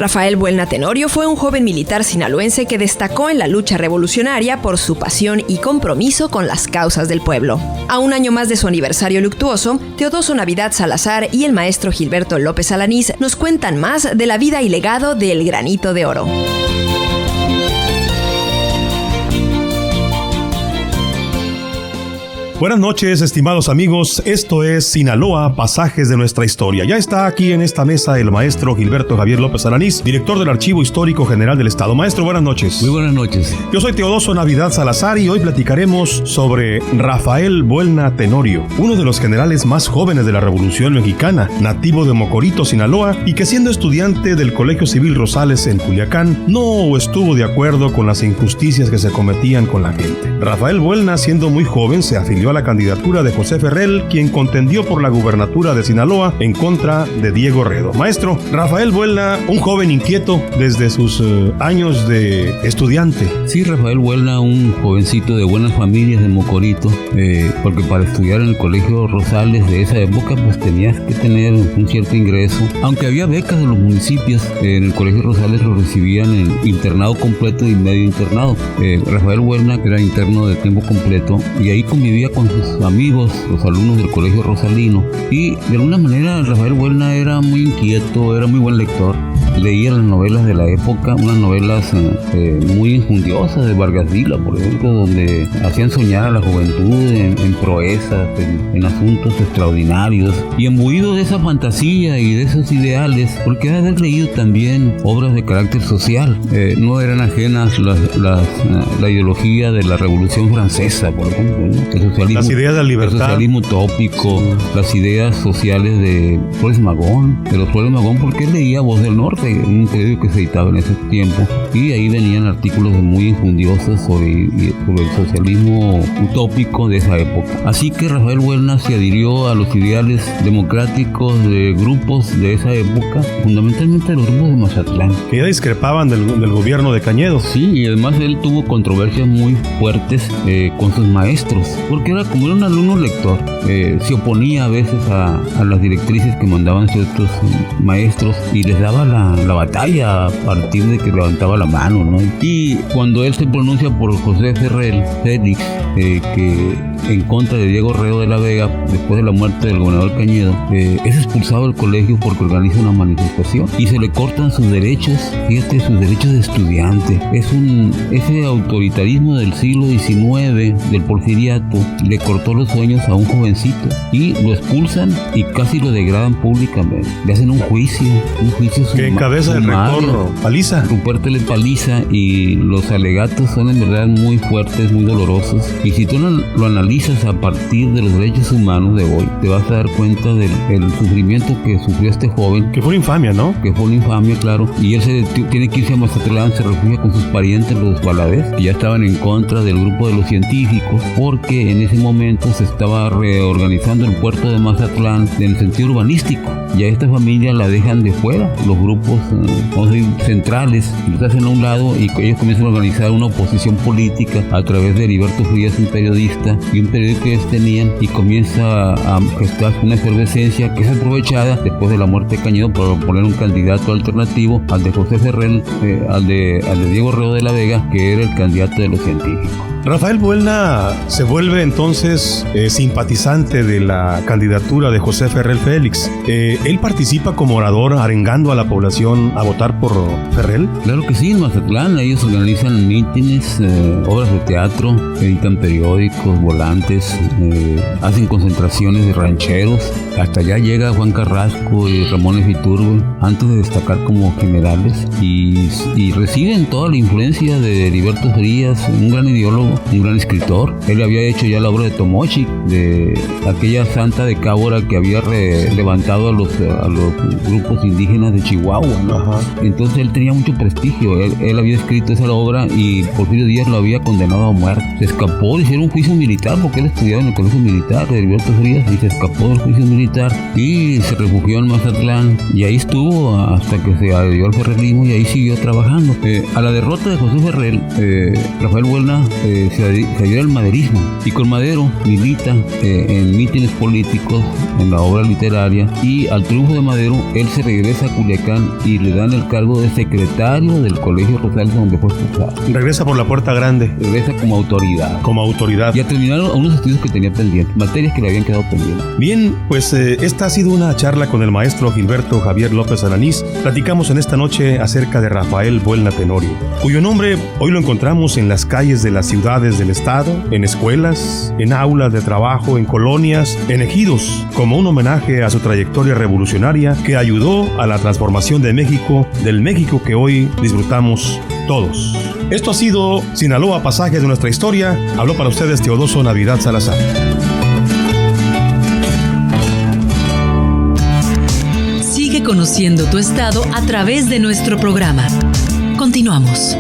Rafael Buelna Tenorio fue un joven militar sinaloense que destacó en la lucha revolucionaria por su pasión y compromiso con las causas del pueblo. A un año más de su aniversario luctuoso, Teodoso Navidad Salazar y el maestro Gilberto López Alanís nos cuentan más de la vida y legado del Granito de Oro. Buenas noches, estimados amigos. Esto es Sinaloa, pasajes de nuestra historia. Ya está aquí en esta mesa el maestro Gilberto Javier López Alanís, director del Archivo Histórico General del Estado. Maestro, buenas noches. Muy buenas noches. Yo soy Teodoso Navidad Salazar y hoy platicaremos sobre Rafael Buelna Tenorio, uno de los generales más jóvenes de la Revolución Mexicana, nativo de Mocorito, Sinaloa, y que siendo estudiante del Colegio Civil Rosales en Culiacán, no estuvo de acuerdo con las injusticias que se cometían con la gente. Rafael Buelna, siendo muy joven, se afilió a la candidatura de José Ferrell, quien contendió por la gubernatura de Sinaloa en contra de Diego Redo. Maestro, Rafael Buelna, un joven inquieto desde sus años de estudiante. Sí, Rafael Buelna, un jovencito de buenas familias de Mocorito, porque para estudiar en el Colegio Rosales de esa época, pues tenías que tener un cierto ingreso. Aunque había becas de los municipios, en el Colegio Rosales lo recibían en internado completo y medio internado. Rafael Buelna era interno de tiempo completo y ahí convivía con sus amigos, los alumnos del Colegio Rosalino, y de alguna manera Rafael Buelna era muy inquieto, era muy buen lector. Leía las novelas de la época, unas novelas muy injundiosas de Vargas Vila, por ejemplo, donde hacían soñar a la juventud en proezas, en asuntos extraordinarios, y imbuido de esa fantasía y de esos ideales, porque debe haber leído también obras de carácter social. No eran ajenas la ideología de la Revolución Francesa, por ejemplo, ¿no? Las ideas de la libertad, el socialismo utópico, sí. Las ideas sociales de Flores Magón, porque él leía Voz del Norte, un periódico que se editaba en ese tiempo, y ahí venían artículos muy injundiosos sobre el socialismo utópico de esa época. Así que Rafael Buelna se adhirió a los ideales democráticos de grupos de esa época, fundamentalmente los grupos de Mazatlán, que ya discrepaban del gobierno de Cañedo. Sí, y además él tuvo controversias muy fuertes con sus maestros, porque como era un alumno lector, se oponía a veces a las directrices que mandaban ciertos maestros y les daba la batalla a partir de que levantaba la mano, ¿no? Y cuando él se pronuncia por José Ferrell Félix, que en contra de Diego Redo de la Vega, después de la muerte del gobernador Cañedo, es expulsado del colegio porque organiza una manifestación y se le cortan sus derechos, fíjate, sus derechos de estudiante. Ese autoritarismo del siglo XIX, del porfiriato, le cortó los sueños a un jovencito y lo expulsan y casi lo degradan públicamente. Le hacen un juicio que encabeza el rector Paliza. Ruperto L. Paliza, y los alegatos son en verdad muy fuertes, muy dolorosos. Y si tú lo analizas a partir de los derechos humanos de hoy, te vas a dar cuenta del sufrimiento que sufrió este joven. Que fue una infamia, ¿no? Que fue una infamia, claro. Y él tiene que irse a Mazatlán, se refugia con sus parientes, los Valadez, que ya estaban en contra del grupo de los científicos, porque en ese momento se estaba reorganizando el puerto de Mazatlán en el sentido urbanístico. Y a esta familia la dejan de fuera, los grupos centrales los hacen a un lado y ellos comienzan a organizar una oposición política a través de Heriberto Frías, un periodista, y un periódico que ellos tenían, y comienza a gestar una efervescencia que es aprovechada después de la muerte de Cañedo para poner un candidato alternativo al de José Ferrell, al de Diego Redo de la Vega, que era el candidato de los científicos. Rafael Buelna se vuelve entonces simpatizante de la candidatura de José Ferrell Félix. ¿Él participa como orador arengando a la población a votar por Ferrell? Claro que sí, en Mazatlán ellos organizan mítines, obras de teatro, editan periódicos, volantes, hacen concentraciones de rancheros. Hasta allá llega Juan Carrasco y Ramón Efiturbo antes de destacar como generales, y reciben toda la influencia de Heriberto Frías, un gran ideólogo, un gran escritor. Él había hecho ya la obra de Tomochic, de aquella santa de Cábora que había levantado a los grupos indígenas de Chihuahua, ¿no? Ajá. Entonces él tenía mucho prestigio. Él había escrito esa obra y Porfirio Díaz lo había condenado a muerte. Se escapó, le hicieron un juicio militar porque él estudiaba en el colegio militar de Heriberto Frías, y se escapó del juicio militar y se refugió en Mazatlán, y ahí estuvo hasta que se adhirió al ferrerismo y ahí siguió trabajando. A la derrota de José Ferrell, Rafael Buelna se adhiera al maderismo. Y con Madero milita en mítines políticos, en la obra literaria, y al triunfo de Madero, él se regresa a Culiacán y le dan el cargo de secretario del Colegio Rosales, donde fue expulsado. Regresa por la puerta grande. Regresa como autoridad. Como autoridad. Y a terminar unos estudios que tenía pendientes, materias que le habían quedado pendientes. Bien, pues esta ha sido una charla con el maestro Gilberto Javier López Alanís. Platicamos en esta noche acerca de Rafael Buelna Tenorio, cuyo nombre hoy lo encontramos en las calles de las ciudades del estado, en escuelas, en aulas de trabajo, en colonias, en ejidos, como un homenaje a su trayectoria revolucionaria que ayudó a la transformación de México, del México que hoy disfrutamos todos. Esto ha sido Sinaloa, pasajes de nuestra historia. Habló para ustedes Teodoso Navidad Salazar. Sigue conociendo tu estado a través de nuestro programa. Continuamos.